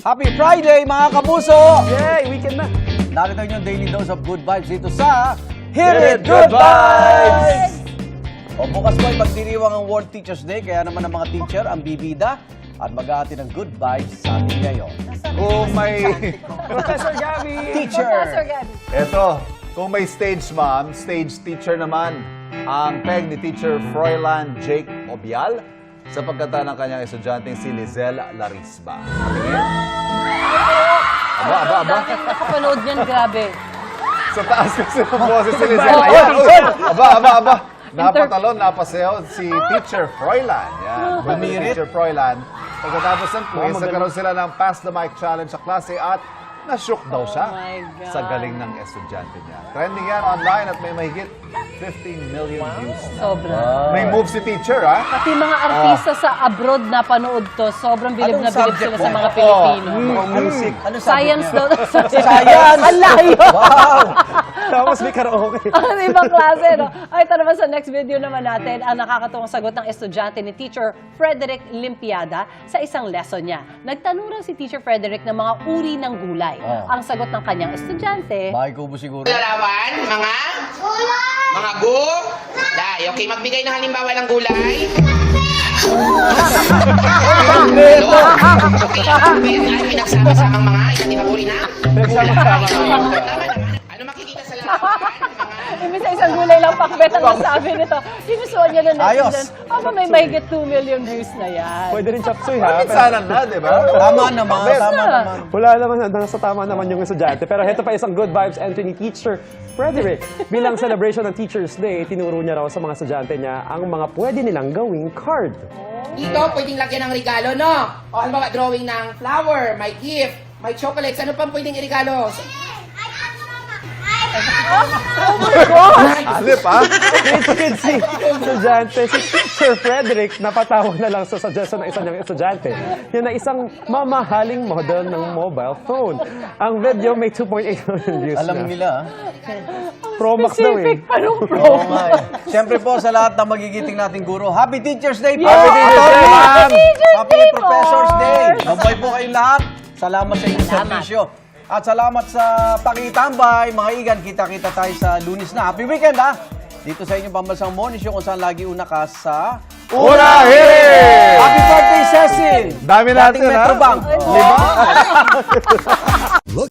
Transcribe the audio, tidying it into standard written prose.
Happy Friday mga kapuso! Yay! Weekend na! Narito yung daily dose of good vibes dito sa Hit It Good Vibes! O bukas po ay pagdiriwang ang World Teachers Day, kaya naman ang mga teacher ang bibida at mag-aati ng good vibes sa atin ngayon. Kung may... Professor Gabby! Teacher! Eto, kung may stage mom, stage teacher naman, ang peg ni Teacher Froilan Jake Obial sa pagkanta ng kanyang estudyanteng si Lizelle Larisba. Tingin? Aba. Nakapanood niyan, grabe. Sa taas kasi ng boses si Lizelle. Ayan, aba. Napatalon, napasayaw si Teacher Froilan. Yan, Bumirit. Teacher Froilan. Pagkatapos ng quiz, nagkaroon sila ng Pass the Mic Challenge sa klase at na-shook daw siya my God. sa galing ng estudyante niya. Trending yan online at may mahigit 15 million views na. Sobra. May move si teacher, ha? Pati mga artista sa abroad na panood to, sobrang bilib Anong na bilib subject sila sa mo? mga Pilipino. Music. Ano Science daw. Science! Ang layo! Wow! Tapos may karaoke. Ang ibang klase, no? Ay, ito naman sa next video naman natin, ang nakakatuwang sagot ng estudyante ni Teacher Frederick Limpiada sa isang lesson niya. Nagtanong raw si Teacher Frederick ng mga uri ng gulay. Ang sagot ng kanyang estudyante, Bahay kubo siguro. Larawan, mga gulay. Okay, magbigay ng halimbawa ng gulay. Ano pinagsama-samang mga iba't ibang uri na? Ano makikita sa larawan? imbis sa isang gulay lang pakbet ang nasabi nito. Sinusuan niya ng Ayos. netizen. Aba, may mahigit 2 million views na yan. Pwede rin chapsuy, ha? Pero Sana na, di ba? Tama naman, tama naman. wala naman, nasa tama naman yung estudyante. Pero ito pa isang good vibes entry ni Teacher Frederick. Bilang celebration ng Teacher's Day, tinuro niya raw sa mga estudyante niya ang mga pwede nilang gawing card. Dito, pwedeng lagyan ng regalo, no? O halimbawa, drawing ng flower, may gift, may chocolates. Ano pang pwedeng irigalo? Alip, ha? Kids si estudyante, si Teacher Frederick, napatawa na lang sa suggestion ng isa niyang estudyante. Yan na isang mamahaling model ng mobile phone. Ang video may 2.8 million views Alam na. nila, ha? Pro Max daw eh. Specific pa nung Oo pro. nga eh. Siyempre po sa lahat ng magigiting nating guro, Happy Teacher's Day po! Happy Teacher's Day, ma'am! Happy Professor's Day! Mabuhay po kayong lahat. Salamat sa inyong servisyo. At salamat sa pakitambay. Mga igan, kita-kita tayo sa Lunes na. Happy weekend, ha? Dito sa inyong pambansang morning show kung saan lagi una ka sa... Unahin! Happy birthday, Cecil! Dami natin, Dating ha? Metrobank. 5.